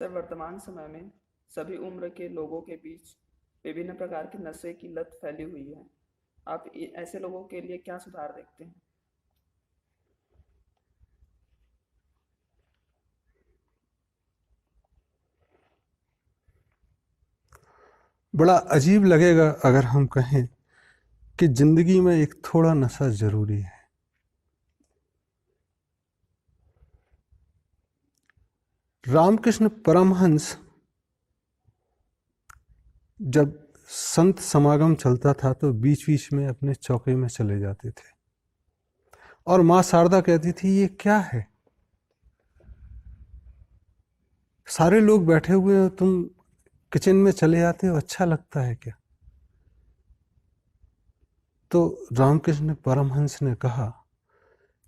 Sir, वर्तमान समय में सभी उम्र के लोगों के बीच विभिन्न प्रकार की नशे की लत फैली हुई है। आप ऐसे लोगों के लिए क्या सुधार देखते हैं? बड़ा अजीब लगेगा अगर हम कहें कि जिंदगी में एक थोड़ा नशा जरूरी है। रामकृष्ण परमहंस जब संत समागम चलता था तो बीच बीच में अपने चौके में चले जाते थे और मां शारदा कहती थी, ये क्या है? सारे लोग बैठे हुए हो, तुम किचन में चले आते हो, अच्छा लगता है क्या? तो रामकृष्ण परमहंस ने कहा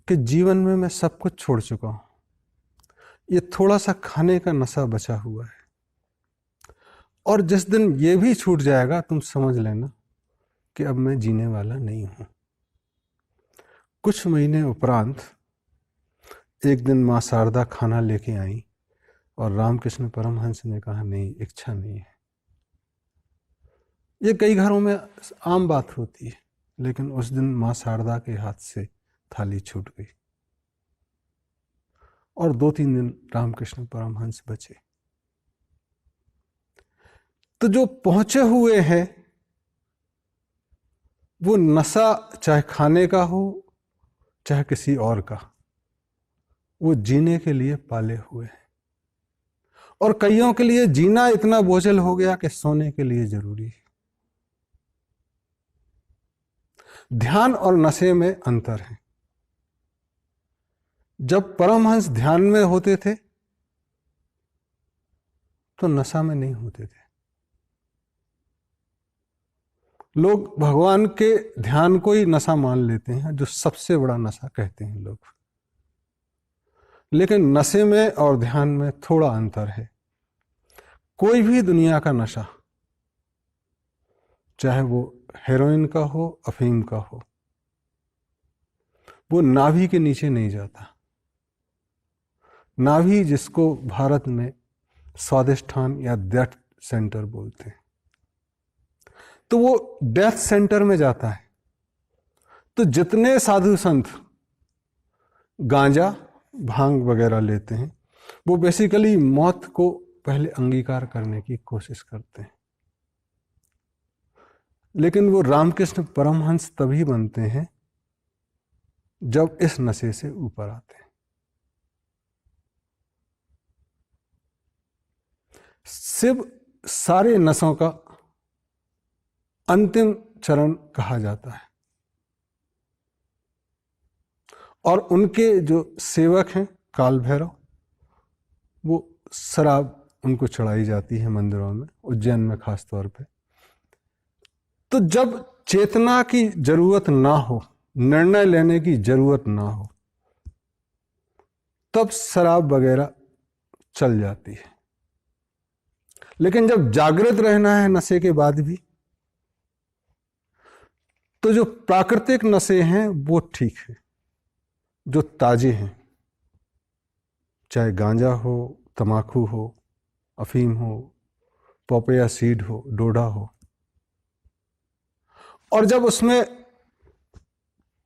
कि जीवन में मैं सब कुछ छोड़ चुका हूं, ये थोड़ा सा खाने का नशा बचा हुआ है, और जिस दिन ये भी छूट जाएगा तुम समझ लेना कि अब मैं जीने वाला नहीं हूं। कुछ महीने उपरांत एक दिन मां शारदा खाना लेके आई और रामकृष्ण परमहंस ने कहा, नहीं, इच्छा नहीं है। ये कई घरों में आम बात होती है, लेकिन उस दिन मां शारदा के हाथ से थाली छूट गई और 2-3 दिन रामकृष्ण परमहंस बचे। तो जो पहुंचे हुए हैं, वो नशा चाहे खाने का हो चाहे किसी और का, वो जीने के लिए पाले हुए हैं। और कईयों के लिए जीना इतना बोझल हो गया कि सोने के लिए जरूरी है। ध्यान और नशे में अंतर है। जब परमहंस ध्यान में होते थे तो नशा में नहीं होते थे। लोग भगवान के ध्यान को ही नशा मान लेते हैं, जो सबसे बड़ा नशा कहते हैं लोग। लेकिन नशे में और ध्यान में थोड़ा अंतर है। कोई भी दुनिया का नशा, चाहे वो हेरोइन का हो, अफीम का हो, वो नाभि के नीचे नहीं जाता। नाभि, जिसको भारत में स्वादिष्ठान या डेथ सेंटर बोलते हैं, तो वो डेथ सेंटर में जाता है। तो जितने साधु संत गांजा भांग वगैरह लेते हैं, वो बेसिकली मौत को पहले अंगीकार करने की कोशिश करते हैं। लेकिन वो रामकृष्ण परमहंस तभी बनते हैं जब इस नशे से ऊपर आते हैं। शिव सारे नशों का अंतिम चरण कहा जाता है, और उनके जो सेवक हैं काल भैरव, वो शराब उनको चढ़ाई जाती है मंदिरों में, उज्जैन में खास तौर पे। तो जब चेतना की जरूरत ना हो, निर्णय लेने की जरूरत ना हो, तब शराब वगैरह चल जाती है। लेकिन जब जागृत रहना है नशे के बाद भी, तो जो प्राकृतिक नशे हैं वो ठीक है, जो ताजे हैं, चाहे गांजा हो, तमाकू हो, अफीम हो, पोपया सीड हो, डोडा हो। और जब उसमें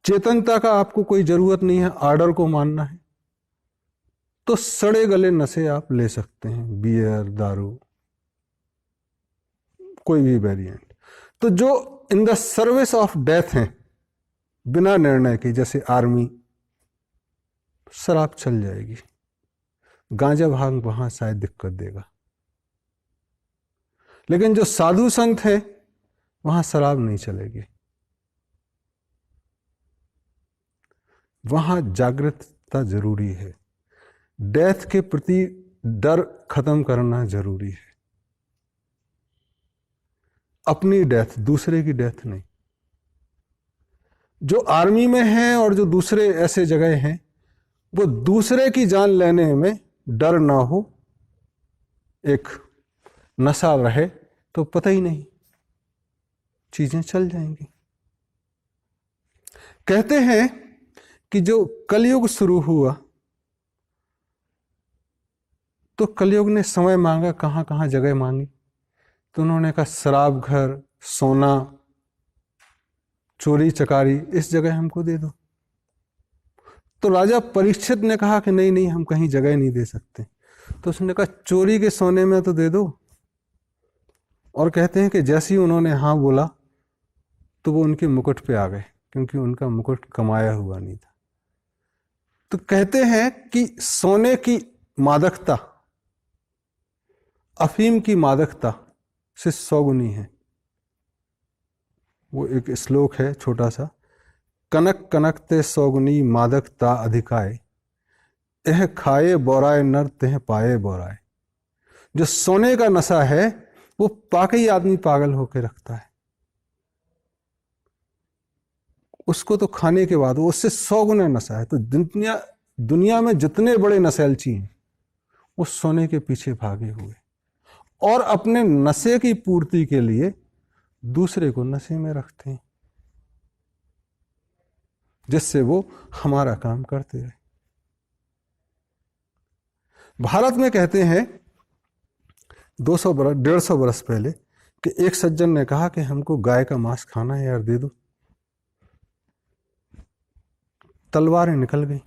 चेतनता का आपको कोई जरूरत नहीं है, आर्डर को मानना है, तो सड़े गले नशे आप ले सकते हैं, बियर, दारू, कोई भी वेरिएंट। तो जो in the service of death हैं, बिना निर्णय के, जैसे आर्मी, शराब चल जाएगी। गांजा भांग वहां शायद दिक्कत देगा। लेकिन जो साधु संत है, वहां शराब नहीं चलेगी। वहां जागृतता जरूरी है। डेथ के प्रति डर खत्म करना जरूरी है। अपनी डेथ, दूसरे की डेथ नहीं। जो आर्मी में हैं और जो दूसरे ऐसे जगह हैं, वो दूसरे की जान लेने में डर ना हो, एक नशा रहे, तो पता ही नहीं, चीजें चल जाएंगी। कहते हैं कि जो कलयुग शुरू हुआ, तो कलयुग ने समय मांगा, कहाँ कहाँ जगह मांगी, तो उन्होंने कहा शराब घर, सोना, चोरी चकारी, इस जगह हमको दे दो। तो राजा परीक्षित ने कहा कि नहीं नहीं, हम कहीं जगह नहीं दे सकते। तो उसने कहा चोरी के सोने में तो दे दो। और कहते हैं कि जैसे ही उन्होंने हाँ बोला तो वो उनके मुकुट पे आ गए, क्योंकि उनका मुकुट कमाया हुआ नहीं था। तो कहते हैं कि सोने की मादकता अफीम की मादकता से 100 गुनी है। वो एक श्लोक है छोटा सा, कनक कनकते 100 गुनी मादकता अधिकाय, यह खाए बोराए नर तेह पाए बोराए। जो सोने का नशा है वो पाके ही आदमी पागल होकर रखता है, उसको तो खाने के बाद वो उससे 100 गुना नशा है। तो दुनिया में जितने बड़े नशेलची हैं वो सोने के पीछे भागे हुए और अपने नशे की पूर्ति के लिए दूसरे को नशे में रखते हैं, जिससे वो हमारा काम करते रहे। भारत में कहते हैं 200 बरस 150 बरस पहले कि एक सज्जन ने कहा कि हमको गाय का मांस खाना है यार, दे दो। तलवारें निकल गई।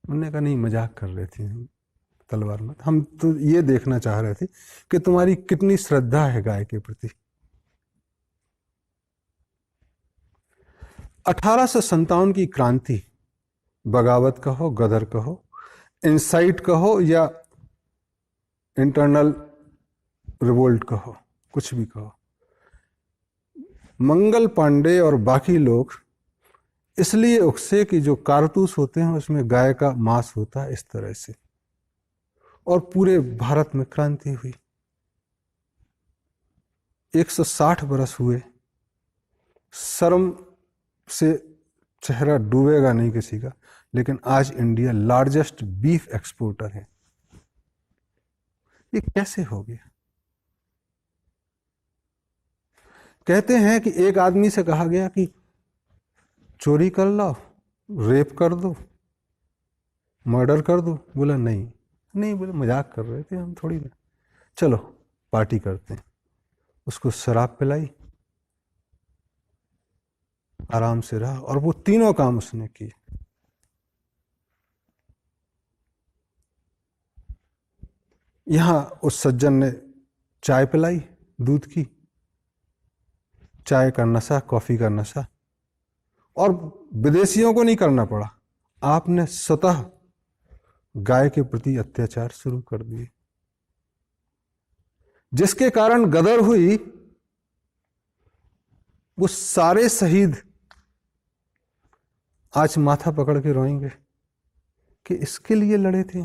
उन्होंने कहा नहीं, मजाक कर रहे थे, तलवार मत, हम तो ये देखना चाह रहे थे कि तुम्हारी कितनी श्रद्धा है गाय के प्रति। 1857 की क्रांति, बगावत कहो, गदर कहो, इंसाइट कहो या इंटरनल रिवोल्ट कहो, कुछ भी कहो, मंगल पांडे और बाकी लोग इसलिए उकसे कि जो कारतूस होते हैं उसमें गाय का मांस होता है इस तरह से, और पूरे भारत में क्रांति हुई। 160 बरस हुए, शर्म से चेहरा डूबेगा नहीं किसी का, लेकिन आज इंडिया लार्जेस्ट बीफ एक्सपोर्टर है। ये कैसे हो गया? कहते हैं कि एक आदमी से कहा गया कि चोरी कर लाओ, रेप कर दो, मर्डर कर दो। बोला नहीं नहीं, बोले मजाक कर रहे थे हम, थोड़ी ना, चलो पार्टी करते हैं। उसको शराब पिलाई, आराम से रहा, और वो तीनों काम उसने किए। यहां उस सज्जन ने चाय पिलाई, दूध की, चाय का नशा, कॉफी का नशा, और विदेशियों को नहीं करना पड़ा, आपने स्वतः गाय के प्रति अत्याचार शुरू कर दिए, जिसके कारण गदर हुई। वो सारे शहीद आज माथा पकड़ के रोएंगे कि इसके लिए लड़े थे।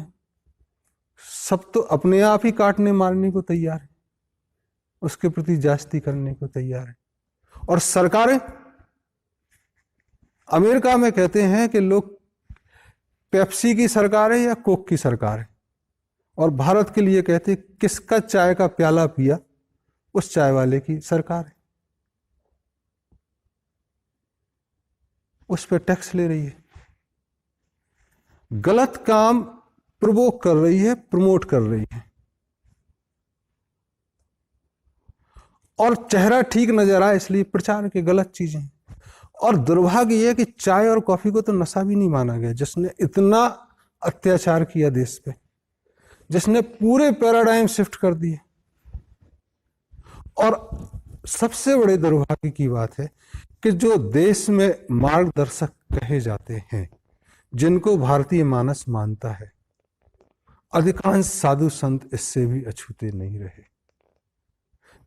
सब तो अपने आप ही काटने मारने को तैयार है, उसके प्रति जास्ती करने को तैयार है। और सरकारें अमेरिका में कहते हैं कि लोग पेप्सी की सरकार है या कोक की सरकार है, और भारत के लिए कहते हैं किसका चाय का प्याला पिया, उस चाय वाले की सरकार है, उस पर टैक्स ले रही है, गलत काम प्रोवोक कर रही है, प्रमोट कर रही है, और चेहरा ठीक नजर आए इसलिए प्रचार की गलत चीजें। और दुर्भाग्य यह कि चाय और कॉफी को तो नशा भी नहीं माना गया, जिसने इतना अत्याचार किया देश पे, जिसने पूरे पैराडाइम शिफ्ट कर दिए। और सबसे बड़े दुर्भाग्य की बात है कि जो देश में मार्गदर्शक कहे जाते हैं, जिनको भारतीय मानस मानता है, अधिकांश साधु संत इससे भी अछूते नहीं रहे।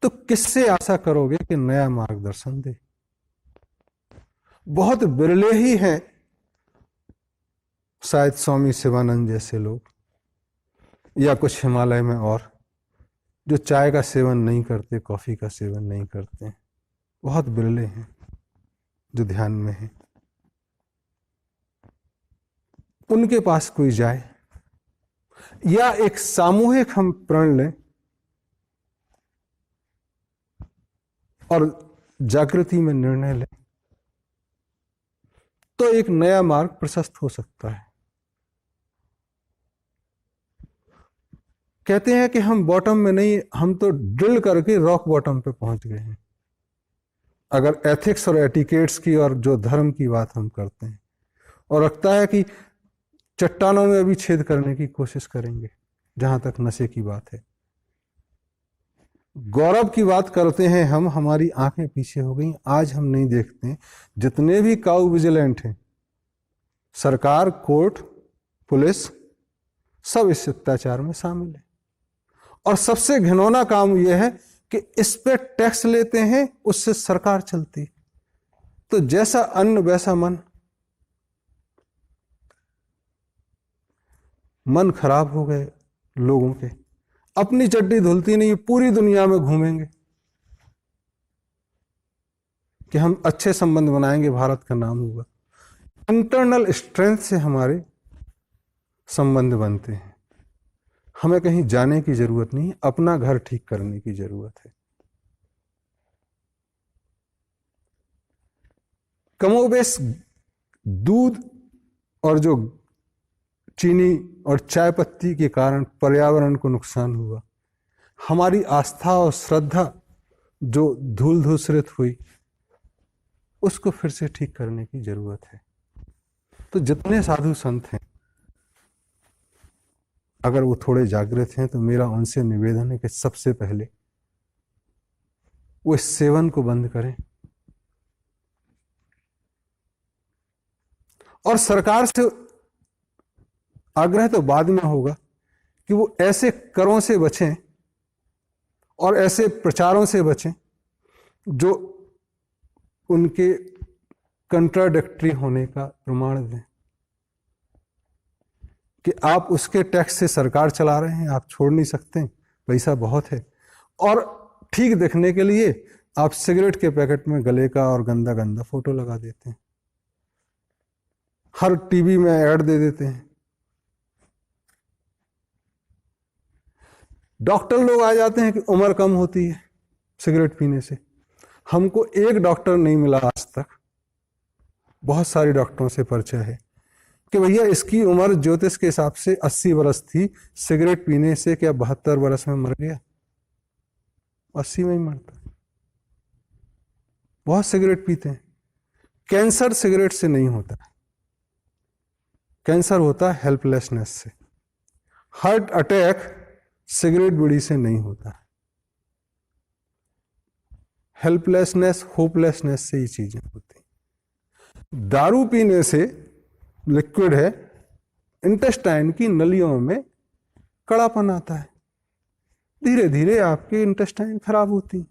तो किससे आशा करोगे कि नया मार्गदर्शन दे? बहुत बिरले ही हैं, शायद स्वामी शिवानंद जैसे लोग या कुछ हिमालय में और, जो चाय का सेवन नहीं करते, कॉफी का सेवन नहीं करते। बहुत बिरले हैं जो ध्यान में हैं। उनके पास कोई जाए, या एक सामूहिक हम प्रण लें और जागृति में निर्णय लें, तो एक नया मार्ग प्रशस्त हो सकता है। कहते हैं कि हम बॉटम में नहीं, हम तो ड्रिल करके रॉक बॉटम पे पहुंच गए हैं, अगर एथिक्स और एटिकेट्स की और जो धर्म की बात हम करते हैं। और लगता है कि चट्टानों में अभी छेद करने की कोशिश करेंगे जहां तक नशे की बात है। गौरव की बात करते हैं हम, हमारी आंखें पीछे हो गई। आज हम नहीं देखते जितने भी काउ विजिलेंट हैं, सरकार, कोर्ट, पुलिस, सब इस अत्याचार में शामिल है। और सबसे घिनौना काम यह है कि इस पे टैक्स लेते हैं, उससे सरकार चलती। तो जैसा अन्न वैसा मन, मन खराब हो गए लोगों के। अपनी चड्डी धुलती नहीं, पूरी दुनिया में घूमेंगे कि हम अच्छे संबंध बनाएंगे, भारत का नाम होगा। इंटरनल स्ट्रेंथ से हमारे संबंध बनते हैं। हमें कहीं जाने की जरूरत नहीं, अपना घर ठीक करने की जरूरत है। कमोबेश दूध और जो चीनी और चाय पत्ती के कारण पर्यावरण को नुकसान हुआ, हमारी आस्था और श्रद्धा जो धूल धूसरित हुई, उसको फिर से ठीक करने की जरूरत है। तो जितने साधु संत हैं, अगर वो थोड़े जागृत हैं, तो मेरा उनसे निवेदन है कि सबसे पहले वो इस सेवन को बंद करें। और सरकार से आग्रह तो बाद में होगा कि वो ऐसे करों से बचें और ऐसे प्रचारों से बचें जो उनके कंट्राडिक्टरी होने का प्रमाण दें कि आप उसके टैक्स से सरकार चला रहे हैं, आप छोड़ नहीं सकते, पैसा बहुत है। और ठीक दिखने के लिए आप सिगरेट के पैकेट में गले का और गंदा गंदा फोटो लगा देते हैं, हर टीवी में ऐड दे देते हैं। डॉक्टर लोग आ जाते हैं कि उम्र कम होती है सिगरेट पीने से। हमको एक डॉक्टर नहीं मिला आज तक, बहुत सारे डॉक्टरों से परिचय है, कि भैया इसकी उम्र ज्योतिष के हिसाब से 80 वर्ष थी, सिगरेट पीने से क्या 72 वर्ष में मर गया? 80 में ही मरता। बहुत सिगरेट पीते हैं। कैंसर सिगरेट से नहीं होता, कैंसर होता है हेल्पलेसनेस से। हार्ट अटैक सिगरेट बीड़ी से नहीं होता, हेल्पलेसनेस, होपलेसनेस से ये चीजें होती। दारू पीने से लिक्विड है, इंटेस्टाइन की नलियों में कड़ापन आता है, धीरे धीरे आपके इंटेस्टाइन खराब होती।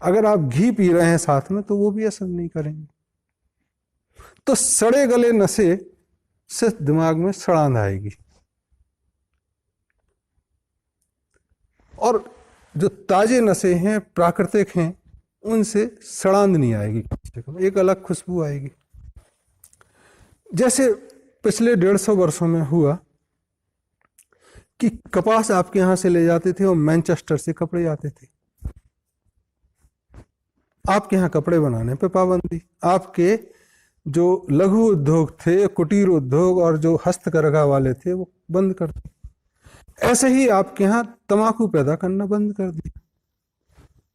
अगर आप घी पी रहे हैं साथ में तो वो भी असर नहीं करेंगे। तो सड़े गले नशे से दिमाग में सड़ांध आएगी, और जो ताजे नशे हैं, प्राकृतिक हैं, उनसे सड़ांध नहीं आएगी, कम से कम एक अलग खुशबू आएगी। जैसे पिछले 150 वर्षों में हुआ कि कपास आपके यहां से ले जाते थे और मैनचेस्टर से कपड़े आते थे। आपके यहां कपड़े बनाने पे पाबंदी, आपके जो लघु उद्योग थे, कुटीर उद्योग और जो हस्तकरघा वाले थे, वो बंद कर दिए। ऐसे ही आपके यहां तंबाकू पैदा करना बंद कर दिया,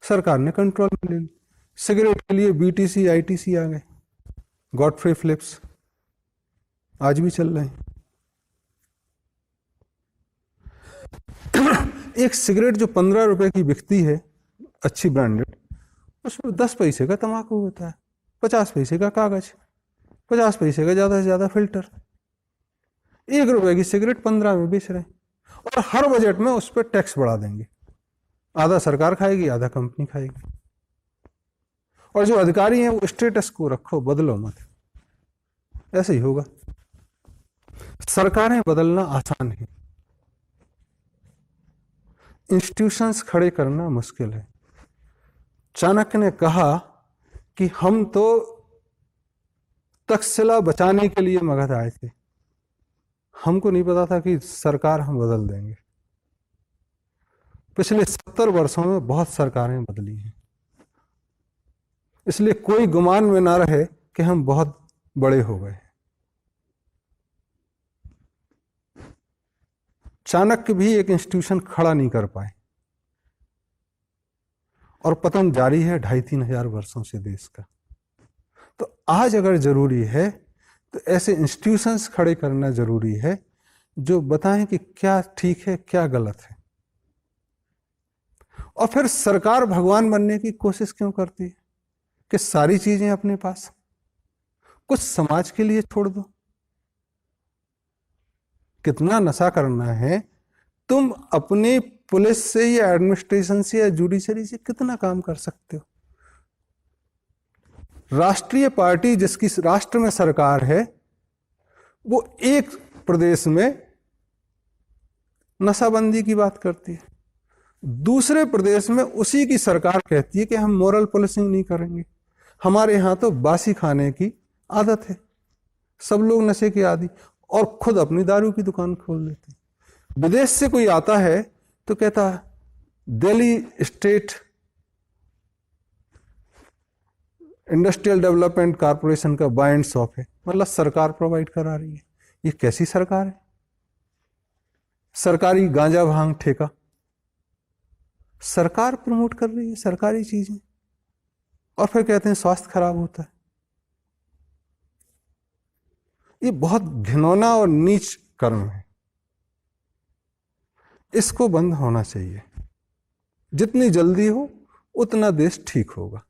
सरकार ने कंट्रोल में ले ली। सिगरेट के लिए बीटीसी, आईटीसी आ गए, गॉडफ्रे फिलिप्स आज भी चल रहे हैं। एक सिगरेट जो 15 रुपए की बिकती है, अच्छी ब्रांडेड, उसमें 10 पैसे का तंबाकू होता है, 50 पैसे का कागज, 50 पैसे का ज्यादा से ज्यादा फिल्टर। 1 रुपए की सिगरेट 15 में बेच रहे हैं, और हर बजट में उस पर टैक्स बढ़ा देंगे। आधा सरकार खाएगी, आधा कंपनी खाएगी। और जो अधिकारी हैं वो स्टेटस को रखो, बदलो मत, ऐसे ही होगा। सरकारें बदलना आसान है, इंस्टीट्यूशंस खड़े करना मुश्किल है। चाणक्य ने कहा कि हम तो तक्षशिला बचाने के लिए मगध आए थे, हमको नहीं पता था कि सरकार हम बदल देंगे। पिछले 70 वर्षों में बहुत सरकारें बदली हैं, इसलिए कोई गुमान में ना रहे कि हम बहुत बड़े हो गए। चाणक्य भी एक इंस्टीट्यूशन खड़ा नहीं कर पाए, और पतन जारी है 2500-3000 वर्षों से देश का। तो आज अगर जरूरी है तो ऐसे इंस्टीट्यूशंस खड़े करना जरूरी है जो बताएं कि क्या ठीक है क्या गलत है। और फिर सरकार भगवान बनने की कोशिश क्यों करती है कि सारी चीजें अपने पास, कुछ समाज के लिए छोड़ दो। कितना नशा करना है, तुम अपनी पुलिस से या एडमिनिस्ट्रेशन से या जुडिशरी से कितना काम कर सकते हो। राष्ट्रीय पार्टी जिसकी राष्ट्र में सरकार है, वो एक प्रदेश में नशाबंदी की बात करती है, दूसरे प्रदेश में उसी की सरकार कहती है कि हम मोरल पुलिसिंग नहीं करेंगे, हमारे यहां तो बासी खाने की आदत है, सब लोग नशे के आदी, और खुद अपनी दारू की दुकान खोल देते हैं। विदेश से कोई आता है तो कहता है Delhi state industrial development corporation का बाय एंड शॉप है, मतलब सरकार प्रोवाइड करा रही है। ये कैसी सरकार है? सरकारी गांजा भांग ठेका सरकार प्रमोट कर रही है, सरकारी चीजें, और फिर कहते हैं स्वास्थ्य खराब होता है। ये बहुत घिनौना और नीच कर्म है, इसको बंद होना चाहिए। जितनी जल्दी हो उतना देश ठीक होगा।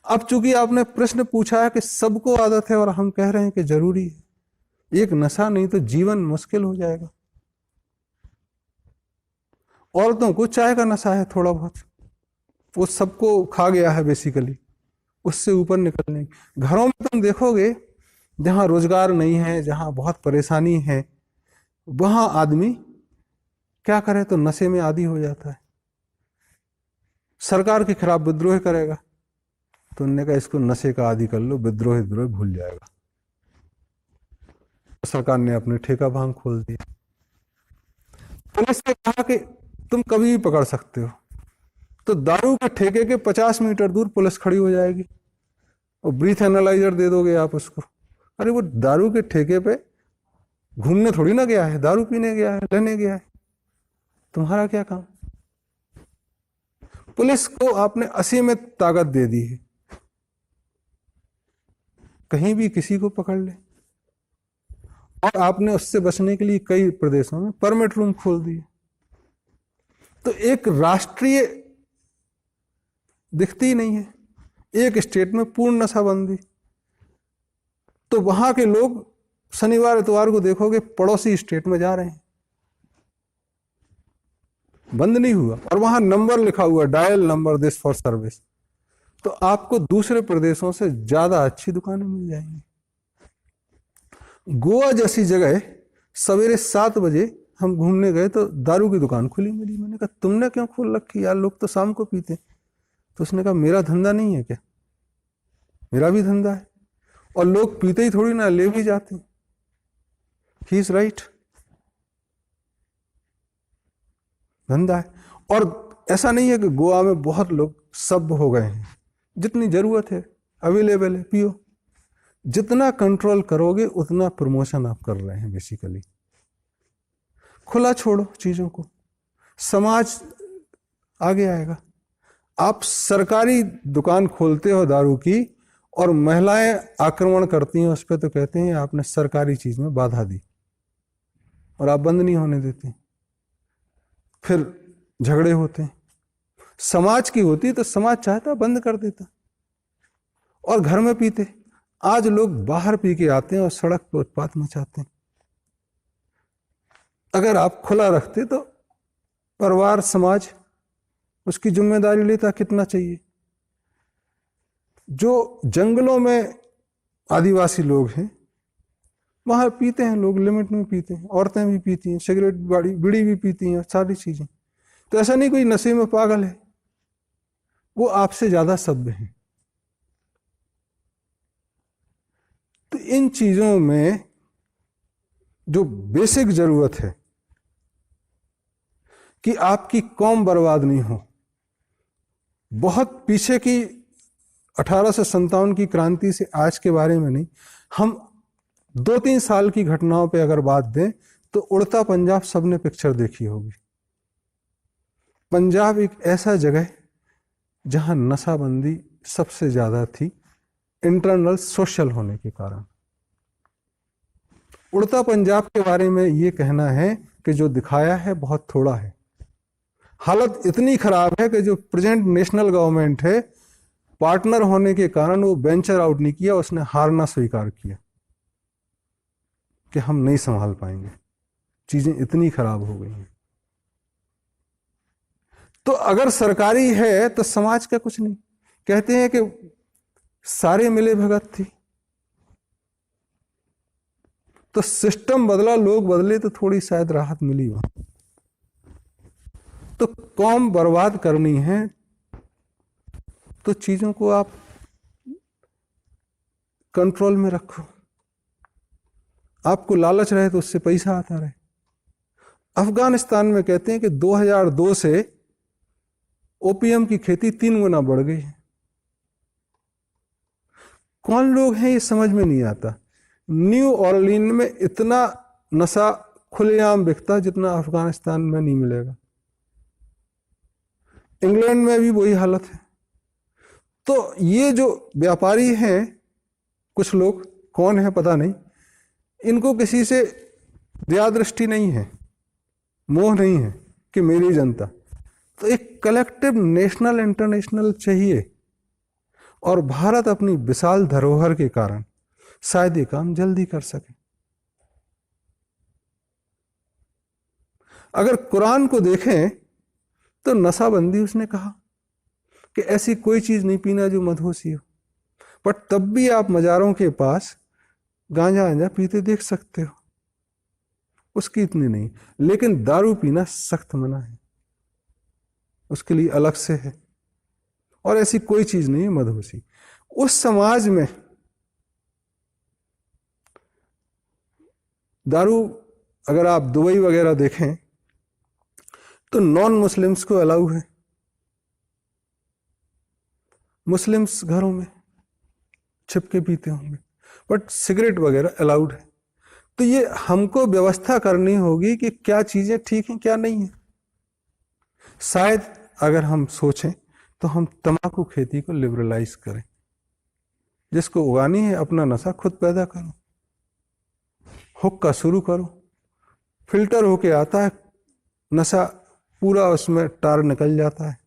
अब चूंकि आपने प्रश्न पूछा है कि सबको आदत है और हम कह रहे हैं कि जरूरी है, एक नशा नहीं तो जीवन मुश्किल हो जाएगा। औरतों को चाय का नशा है थोड़ा बहुत, वो सबको खा गया है बेसिकली, उससे ऊपर निकलने। घरों में तुम देखोगे जहां रोजगार नहीं है, जहां बहुत परेशानी है, वहां आदमी क्या करे तो नशे में आदी हो जाता है। सरकार के खिलाफ विद्रोह करेगा तो उन्होंने कहा इसको नशे का आदी कर लो, विद्रोह भूल जाएगा। सरकार ने अपने ठेका भांग खोल दिया। पुलिस ने कहा कि तुम कभी भी पकड़ सकते हो, तो दारू के ठेके के 50 मीटर दूर पुलिस खड़ी हो जाएगी और ब्रीथ एनालाइजर दे दोगे आप उसको। अरे वो दारू के ठेके पे घूमने थोड़ी ना गया है, दारू पीने गया है, लेने गया है, तुम्हारा क्या काम। पुलिस को आपने असीमित ताकत दे दी है, कहीं भी किसी को पकड़ ले। और आपने उससे बचने के लिए कई प्रदेशों में परमिट रूम खोल दिए। तो एक राष्ट्रीय दिखती ही नहीं है, एक स्टेट में पूर्ण नशाबंदी, तो वहां के लोग शनिवार इतवार को देखोगे पड़ोसी स्टेट में जा रहे हैं, बंद नहीं हुआ, और वहां नंबर लिखा हुआ dial number this for service. तो आपको दूसरे प्रदेशों से ज्यादा अच्छी दुकानें मिल जाएंगी। गोवा जैसी जगह सवेरे 7 बजे हम घूमने गए तो दारू की दुकान खुली मिली। मैंने कहा तुमने क्यों खोल रखी यार, लोग तो शाम को पीते। तो उसने कहा मेरा धंधा नहीं है क्या? मेरा भी धंधा है, और लोग पीते ही थोड़ी ना, ले भी जाते। ही इज राइट, धंधा है। और ऐसा नहीं है कि गोवा में बहुत लोग सब हो गए हैं, जितनी जरूरत है अवेलेबल है, पियो। जितना कंट्रोल करोगे उतना प्रमोशन आप कर रहे हैं बेसिकली। खुला छोड़ो चीजों को, समाज आगे आएगा। आप सरकारी दुकान खोलते हो दारू की और महिलाएं आक्रमण करती हैं उस पर, तो कहते हैं आपने सरकारी चीज में बाधा दी और आप बंद नहीं होने देते, फिर झगड़े होते हैं। समाज की होती तो समाज चाहता बंद कर देता, और घर में पीते। आज लोग बाहर पी के आते हैं और सड़क पर उत्पात मचाते हैं। अगर आप खुला रखते तो परिवार समाज उसकी जिम्मेदारी लेता। कितना चाहिए? जो जंगलों में आदिवासी लोग हैं वहां पीते हैं लोग, लिमिट में पीते हैं, औरतें भी पीती हैं, सिगरेट बीड़ी भी पीती हैं, सारी चीजें। तो ऐसा नहीं कोई नशे में पागल है, वो आपसे ज्यादा सभ्य है। तो इन चीजों में जो बेसिक जरूरत है कि आपकी कौम बर्बाद नहीं हो, बहुत पीछे की 1857 की क्रांति से आज के बारे में नहीं, हम 2-3 साल की घटनाओं पे अगर बात दें तो उड़ता पंजाब सबने पिक्चर देखी होगी। पंजाब एक ऐसा जगह है जहां नशाबंदी सबसे ज्यादा थी इंटरनल सोशल होने के कारण। उड़ता पंजाब के बारे में ये कहना है कि जो दिखाया है बहुत थोड़ा है। हालत इतनी खराब है कि जो प्रेजेंट नेशनल गवर्नमेंट है, पार्टनर होने के कारण वो वेंचर आउट नहीं किया, उसने हारना स्वीकार किया कि हम नहीं संभाल पाएंगे, चीजें इतनी खराब हो गई हैं। तो अगर सरकारी है तो समाज का कुछ नहीं। कहते हैं कि सारे मिले भगत थी, तो सिस्टम बदला, लोग बदले तो थोड़ी शायद राहत मिली वहां। तो कौम बर्बाद करनी है तो चीजों को आप कंट्रोल में रखो। आपको लालच रहे तो उससे पैसा आता रहे। अफगानिस्तान में कहते हैं कि 2002 से ओपीएम की खेती 3 गुना बढ़ गई है। कौन लोग हैं ये समझ में नहीं आता। न्यू ऑरलीन में इतना नशा खुलेआम बिकता जितना अफगानिस्तान में नहीं मिलेगा। इंग्लैंड में भी वही हालत है। तो ये जो व्यापारी हैं, कुछ लोग, कौन है पता नहीं, इनको किसी से दया दृष्टि नहीं है, मोह नहीं है कि मेरी जनता। तो एक कलेक्टिव नेशनल इंटरनेशनल चाहिए, और भारत अपनी विशाल धरोहर के कारण शायद ये काम जल्दी कर सके। अगर कुरान को देखें तो नशाबंदी उसने कहा कि ऐसी कोई चीज नहीं पीना जो मदहोशी हो, बट तब भी आप मजारों के पास गांजा आंजा पीते देख सकते हो, उसकी इतनी नहीं। लेकिन दारू पीना सख्त मना है, उसके लिए अलग से है, और ऐसी कोई चीज नहीं है मदहोशी। उस समाज में दारू, अगर आप दुबई वगैरह देखें तो नॉन मुस्लिम्स को अलाउ है, मुस्लिम्स घरों में छिपके पीते होंगे, बट सिगरेट वगैरह अलाउड है। तो ये हमको व्यवस्था करनी होगी कि क्या चीजें ठीक हैं क्या नहीं है। शायद अगर हम सोचें तो हम तंबाकू खेती को लिबरलाइज करें, जिसको उगानी है अपना नशा खुद पैदा करो, हुक्का शुरू करो, फिल्टर होके आता है नशा, पूरा उसमें टार निकल जाता है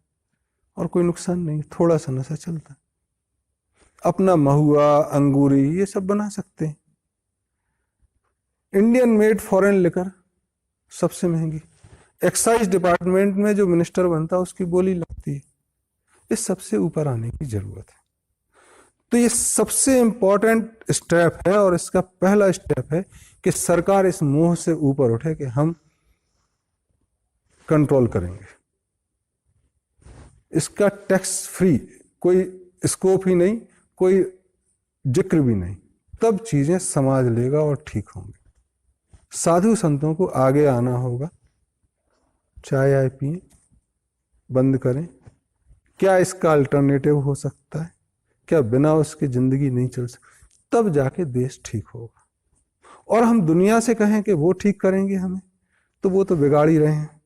और कोई नुकसान नहीं, थोड़ा सा नशा चलता है। अपना महुआ, अंगूरी, ये सब बना सकते हैं। इंडियन मेड फॉरेन लिकर सबसे महंगी, एक्साइज डिपार्टमेंट में जो मिनिस्टर बनता है उसकी बोली लगती है। इस सबसे ऊपर आने की जरूरत है। तो ये सबसे इंपॉर्टेंट स्टेप है, और इसका पहला स्टेप है कि सरकार इस मोह से ऊपर उठे कि हम कंट्रोल करेंगे। इसका टैक्स फ्री कोई स्कोप ही नहीं, कोई जिक्र भी नहीं, तब चीजें समाज लेगा और ठीक होंगी। साधु संतों को आगे आना होगा, चाय आय पिए, बंद करें। क्या इसका अल्टरनेटिव हो सकता है? क्या बिना उसकी जिंदगी नहीं चल सकती? तब जाके देश ठीक होगा। और हम दुनिया से कहें कि वो ठीक करेंगे हमें, तो वो तो बिगाड़ ही रहे हैं।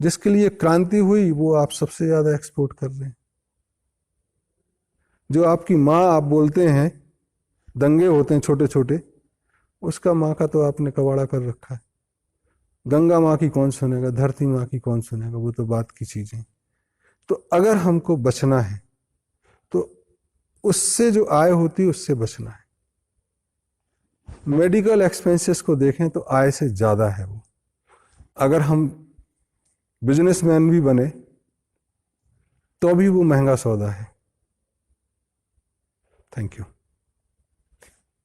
जिसके लिए क्रांति हुई वो आप सबसे ज्यादा एक्सपोर्ट कर रहे हैं। जो आपकी माँ आप बोलते हैं, दंगे होते हैं छोटे छोटे, उसका माँ का तो आपने कबाड़ा कर रखा है। गंगा माँ की कौन सुनेगा, धरती माँ की कौन सुनेगा, वो तो बात की चीजें। तो अगर हमको बचना है तो उससे जो आय होती है उससे बचना है। मेडिकल एक्सपेंसेस को देखें तो आय से ज्यादा है वो। अगर हम बिजनेसमैन भी बने तो भी वो महंगा सौदा है। Thank you.